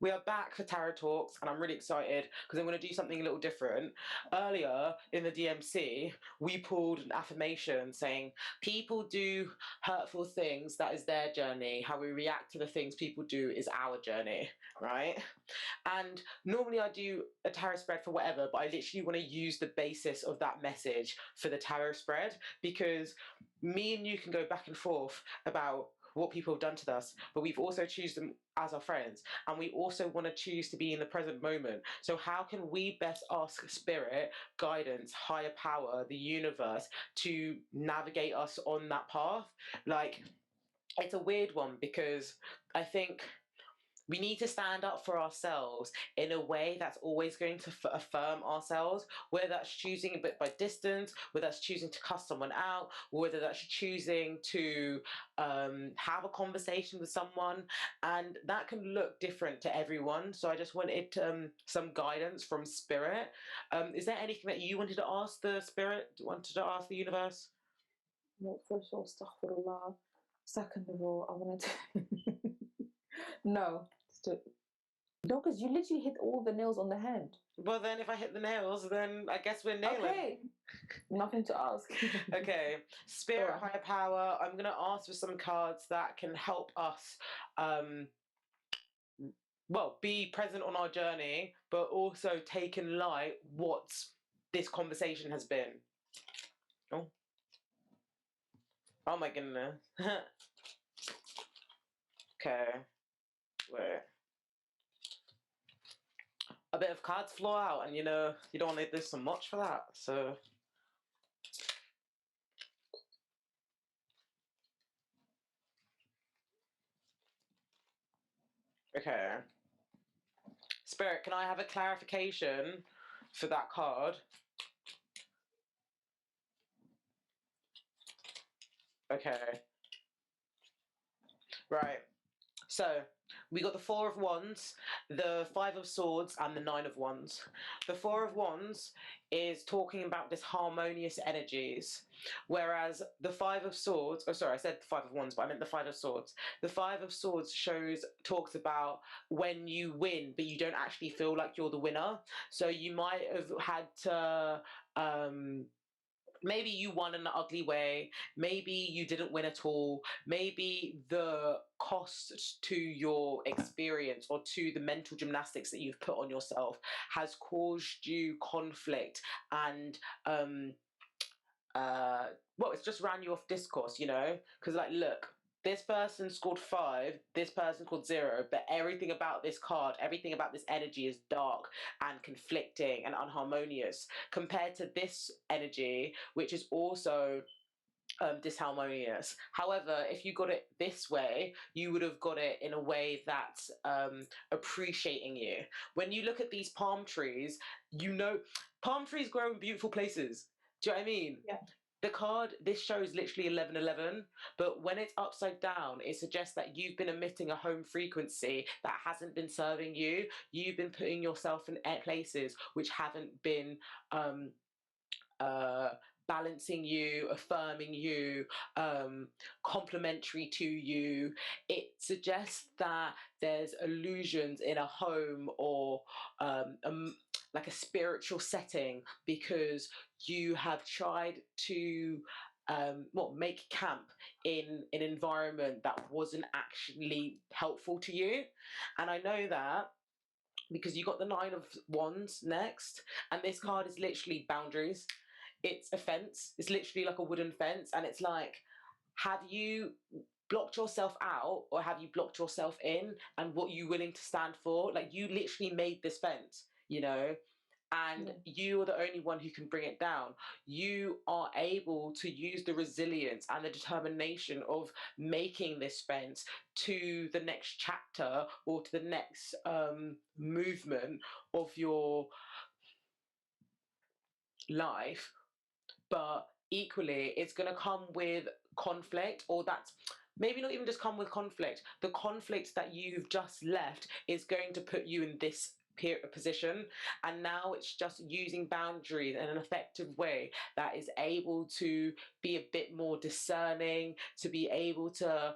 We are back for Tarot Talks, and I'm really excited because I'm going to do something a little different. Earlier in the DMC, we pulled an affirmation saying, people do hurtful things, that is their journey. How we react to the things people do is our journey, right? And normally I do a tarot spread for whatever, but I literally want to use the basis of that message for the tarot spread, because me and you can go back and forth about what people have done to us, but we've also chosen them as our friends, and we also want to choose to be in the present moment. So how can we best ask spirit, guidance, higher power, the universe, to navigate us on that path? Like, it's a weird one, because I think we need to stand up for ourselves in a way that's always going to affirm ourselves, whether that's choosing a bit by distance, whether that's choosing to cuss someone out, or whether that's choosing to have a conversation with someone. And that can look different to everyone. So I just wanted some guidance from spirit. Is there anything that you wanted to ask the spirit, wanted to ask the universe? Well, first of all, astaghfirullah. Second of all, I wanted to... No, because you literally hit all the nails on the head. Well, then if I hit the nails, then I guess we're nailing. Okay, nothing to ask. Okay, spirit, higher power, I'm going to ask for some cards that can help us, well, be present on our journey, but also take in light what this conversation has been. Oh my goodness. Okay, wait. A bit of cards flow out, and you know, you don't want to do so much for that, so... Okay. Spirit, can I have a clarification for that card? Okay. Right. So, we got the Four of Wands, the Five of Swords, and the Nine of Wands. The Four of Wands is talking about this harmonious energies, whereas the Five of Swords, oh sorry, I said the Five of Wands, but I meant the Five of Swords. The Five of Swords talks about when you win, but you don't actually feel like you're the winner. So you might have had to... maybe you won in an ugly way, maybe you didn't win at all, maybe the cost to your experience or to the mental gymnastics that you've put on yourself has caused you conflict and well, it's just ran you off discourse, you know, because like, look, this person scored 5, this person scored 0, but everything about this card, everything about this energy is dark and conflicting and unharmonious compared to this energy, which is also disharmonious. However, if you got it this way, you would have got it in a way that's appreciating you. When you look at these palm trees, you know, palm trees grow in beautiful places. Do you know what I mean? Yeah. The card, this shows literally 1111, but when it's upside down, it suggests that you've been emitting a home frequency that hasn't been serving you. You've been putting yourself in places which haven't been balancing you, affirming you, complimentary to you. It suggests that there's illusions in a home or like a spiritual setting because you have tried to make camp in an environment that wasn't actually helpful to you. And I know that because you got the Nine of Wands next, and this card is literally boundaries. It's a fence. It's literally like a wooden fence, and it's like, have you blocked yourself out or have you blocked yourself in, and what are you willing to stand for? Like, you literally made this fence, you know, and you are the only one who can bring it down. You are able to use the resilience and the determination of making this fence to the next chapter or to the next movement of your life. But equally, it's going to come with conflict, or that's maybe not even just come with conflict. The conflict that you've just left is going to put you in this position, and now it's just using boundaries in an effective way that is able to be a bit more discerning, to be able to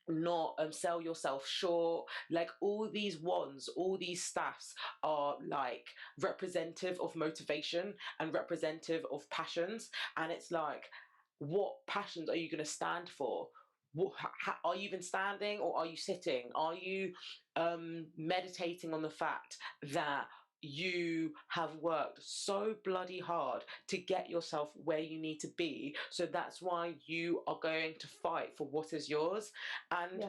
not sell yourself short. Like all these wands, all these staffs are like representative of motivation and representative of passions. And it's like, what passions are you going to stand for? Are you even standing, or are you sitting? Are you meditating on the fact that you have worked so bloody hard to get yourself where you need to be, so that's why you are going to fight for what is yours? And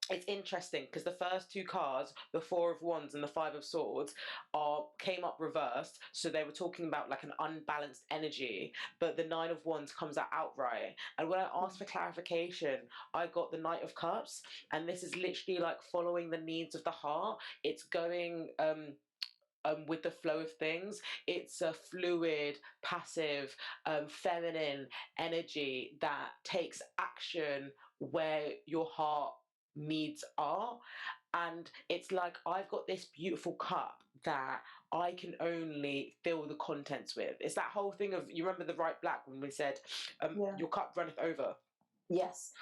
it's interesting because the first two cards, the Four of Wands and the Five of Swords, came up reversed. So they were talking about like an unbalanced energy, but the Nine of Wands comes out outright. And when I asked for clarification, I got the Knight of Cups, and this is literally like following the needs of the heart. It's going with the flow of things. It's a fluid, passive, feminine energy that takes action where your heart needs are. And it's like, I've got this beautiful cup that I can only fill the contents with. It's that whole thing of, you remember the right black when we said, your cup runneth over. Yes.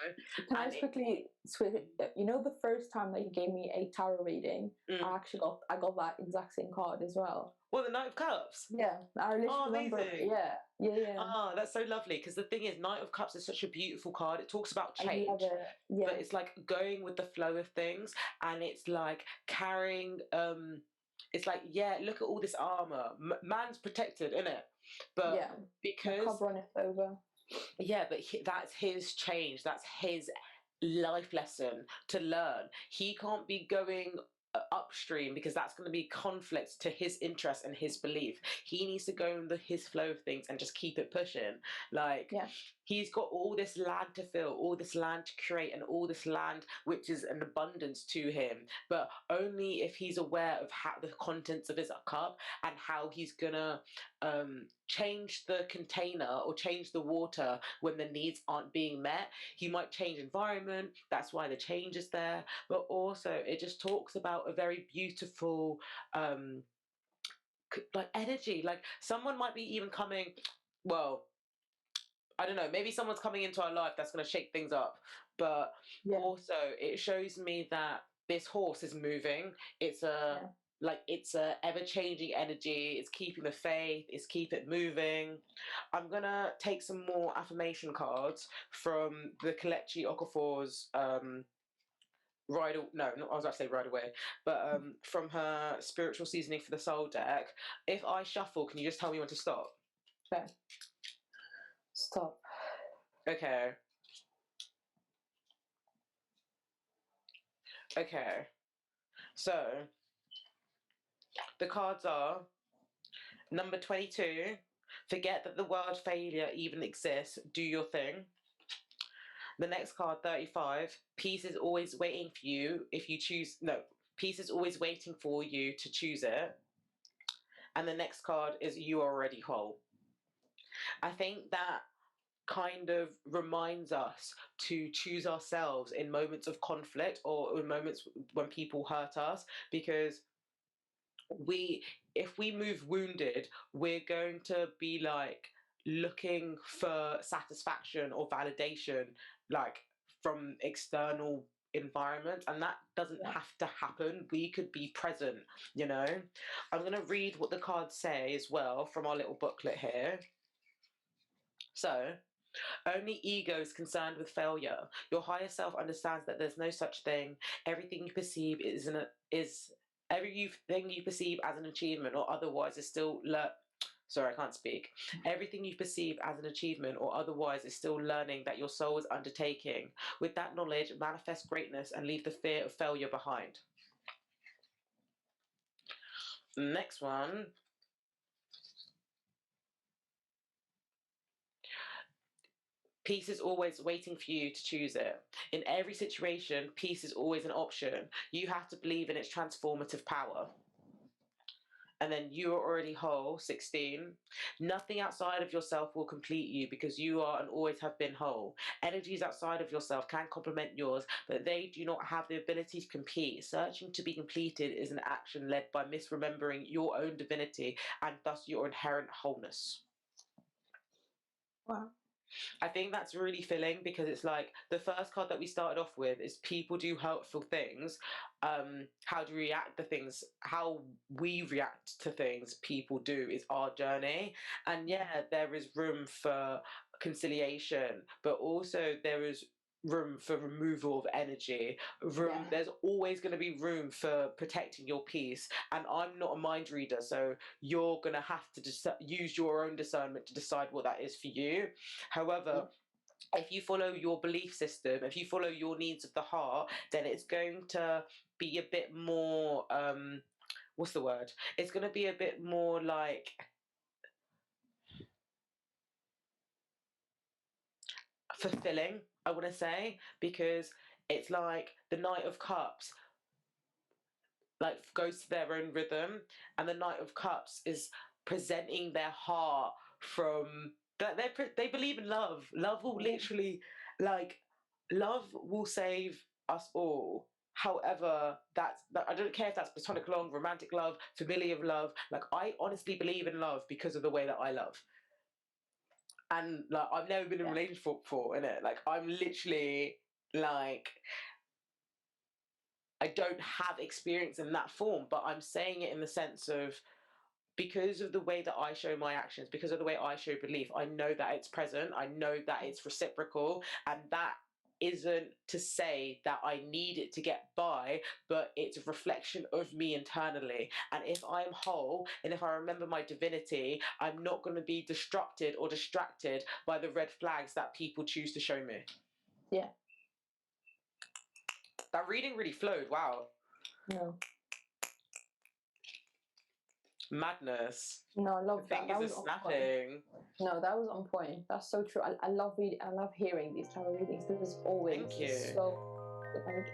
Can I just quickly switch? You know, the first time that you gave me a tarot reading, I got that exact same card as well. Well, the Knight of Cups. Yeah, I literally remember. Amazing. Yeah. Oh, that's so lovely, because the thing is, Knight of Cups is such a beautiful card. It talks about change. I love it. Yeah. But it's like going with the flow of things, and it's like carrying. It's like, yeah, look at all this armor. Man's protected, innit? But because cup runneth over. Yeah, but that's his change. That's his life lesson to learn. He can't be going upstream, because that's going to be conflict to his interest and his belief. He needs to go in his flow of things and just keep it pushing. Like, he's got all this land to fill, all this land to create, and all this land which is an abundance to him, but only if he's aware of how the contents of his cup and how he's gonna change the container or change the water when the needs aren't being met. He might change environment, that's why the change is there, but also it just talks about a very beautiful like energy. Like, someone might be even coming, well, I don't know, maybe someone's coming into our life that's going to shake things up, but also it shows me that this horse is moving. It's it's a ever-changing energy. It's keeping the faith. It's keep it moving. I'm gonna take some more affirmation cards from the Kalechi Okafor's Ride. No, not, I was about to say Ride Away, but from her Spiritual Seasoning for the Soul deck. If I shuffle, can you just tell me when to stop? Okay. Stop. Okay. Okay. So the cards are number 22. Forget that the word failure even exists. Do your thing. The next card, 35. Peace is always waiting for you if you choose. No, peace is always waiting for you to choose it. And the next card is you are already whole. I think that kind of reminds us to choose ourselves in moments of conflict or in moments when people hurt us, because if we move wounded, we're going to be like looking for satisfaction or validation, like from external environment, and that doesn't have to happen. We could be present, you know. I'm going to read what the cards say as well from our little booklet here. So, only ego is concerned with failure. Your higher self understands that there's no such thing. Everything you perceive everything you perceive as an achievement or otherwise is still sorry, I can't speak. Everything you perceive as an achievement or otherwise is still learning that your soul is undertaking. With that knowledge, manifest greatness and leave the fear of failure behind. Next one. Peace is always waiting for you to choose it. In every situation, peace is always an option. You have to believe in its transformative power. And then you are already whole, 16. Nothing outside of yourself will complete you because you are and always have been whole. Energies outside of yourself can complement yours, but they do not have the ability to compete. Searching to be completed is an action led by misremembering your own divinity and thus your inherent wholeness. Wow. I think that's really filling, because it's like the first card that we started off with is people do hurtful things. How do we react to things? How we react to things people do is our journey. And yeah, there is room for conciliation, but also there is room for removal of energy. There's always going to be room for protecting your peace. And I'm not a mind reader, so you're going to have to just use your own discernment to decide what that is for you. However, if you follow your belief system, if you follow your needs of the heart, then it's going to be a bit more, what's the word? It's going to be a bit more like fulfilling, I want to say, because it's like the Knight of Cups like goes to their own rhythm, and the Knight of Cups is presenting their heart from that they believe in love. Love will literally, like, love will save us all. However, that I don't care if that's platonic love, romantic love, familiar love. Like, I honestly believe in love because of the way that I love. And like, I've never been in a relationship before, innit? Like, I'm literally like, I don't have experience in that form, but I'm saying it in the sense of, because of the way that I show my actions, because of the way I show belief, I know that it's present. I know that it's reciprocal. And that isn't to say that I need it to get by, but it's a reflection of me internally. And if I'm whole and if I remember my divinity, I'm not going to be distracted or distracted by the red flags that people choose to show me. Yeah. That reading really flowed. Wow. No. Madness. No, I love that. That Fingers was are snapping. No, that was on point. That's so true. I love hearing these type of readings. This is always Thank you. so like